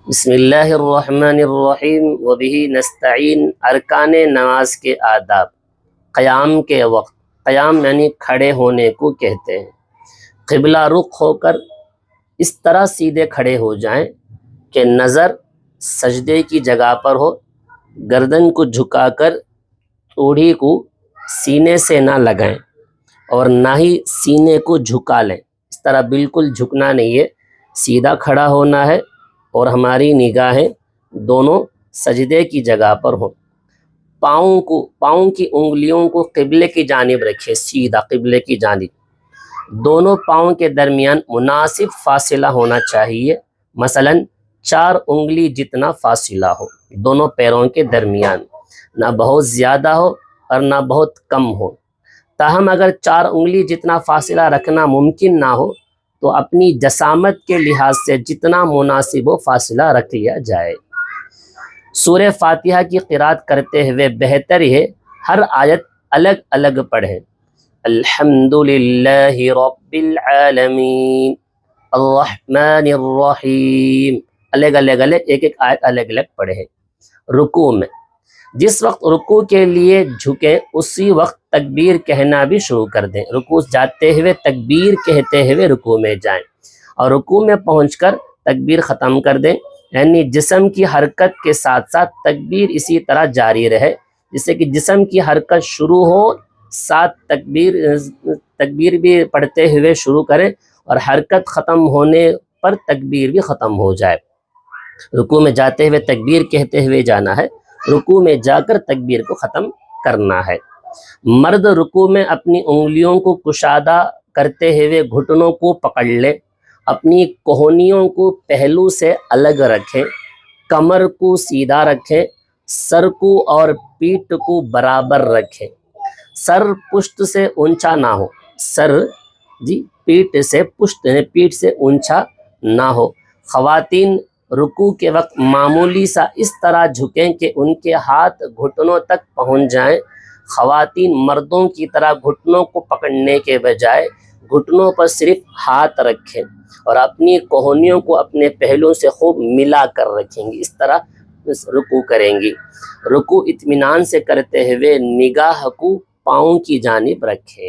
بسم اللہ الرحمن الرحیم وبہ نستعین۔ ارکان نماز کے آداب۔ قیام کے وقت، قیام یعنی کھڑے ہونے کو کہتے ہیں۔ قبلہ رخ ہو کر اس طرح سیدھے کھڑے ہو جائیں کہ نظر سجدے کی جگہ پر ہو، گردن کو جھکا کر توڑی کو سینے سے نہ لگائیں اور نہ ہی سینے کو جھکا لیں۔ اس طرح بالکل جھکنا نہیں ہے، سیدھا کھڑا ہونا ہے اور ہماری نگاہیں دونوں سجدے کی جگہ پر ہوں۔ پاؤں کی انگلیوں کو قبلے کی جانب رکھیں، سیدھا قبلے کی جانب۔ دونوں پاؤں کے درمیان مناسب فاصلہ ہونا چاہیے، مثلا 4 انگلی جتنا فاصلہ ہو دونوں پیروں کے درمیان، نہ بہت زیادہ ہو اور نہ بہت کم ہو۔ تاہم اگر 4 انگلی جتنا فاصلہ رکھنا ممکن نہ ہو تو اپنی جسامت کے لحاظ سے جتنا مناسب ہو فاصلہ رکھ لیا جائے۔ سورہ فاتحہ کی قرأت کرتے ہوئے بہتر ہے ہر آیت الگ الگ پڑھیں۔ الحمدللہ رب العالمین الرحمن الرحیم، الگ الگ ایک ایک آیت الگ الگ پڑھیں۔ رکوع میں جس وقت رکوع کے لیے جھکیں اسی وقت تکبیر کہنا بھی شروع کر دیں۔ رکوع جاتے ہوئے تکبیر کہتے ہوئے رکوع میں جائیں اور رکوع میں پہنچ کر تکبیر ختم کر دیں، یعنی جسم کی حرکت کے ساتھ ساتھ تکبیر اسی طرح جاری رہے، جس سے کہ جسم کی حرکت شروع ہو ساتھ تکبیر بھی پڑھتے ہوئے شروع کریں اور حرکت ختم ہونے پر تکبیر بھی ختم ہو جائے۔ رکوع میں جاتے ہوئے تکبیر کہتے ہوئے جانا ہے، رکوع میں جا کر تکبیر کو ختم کرنا ہے۔ مرد رکوع میں اپنی انگلیوں کو کشادہ کرتے ہوئے گھٹنوں کو پکڑ لے، اپنی کوہنیوں کو پہلو سے الگ رکھیں، کمر کو سیدھا رکھیں، سر کو اور پیٹھ کو برابر رکھیں۔ سر پشت سے اونچا نہ ہو، سر پیٹھ سے اونچا نہ ہو۔ خواتین رکوع کے وقت معمولی سا اس طرح جھکیں کہ ان کے ہاتھ گھٹنوں تک پہنچ جائیں۔ خواتین مردوں کی طرح گھٹنوں کو پکڑنے کے بجائے گھٹنوں پر صرف ہاتھ رکھیں اور اپنی کوہنیوں کو اپنے پہلوؤں سے خوب ملا کر رکھیں گی، اس طرح رکوع کریں گی۔ رکوع اطمینان سے کرتے ہوئے نگاہ کو پاؤں کی جانب رکھیں۔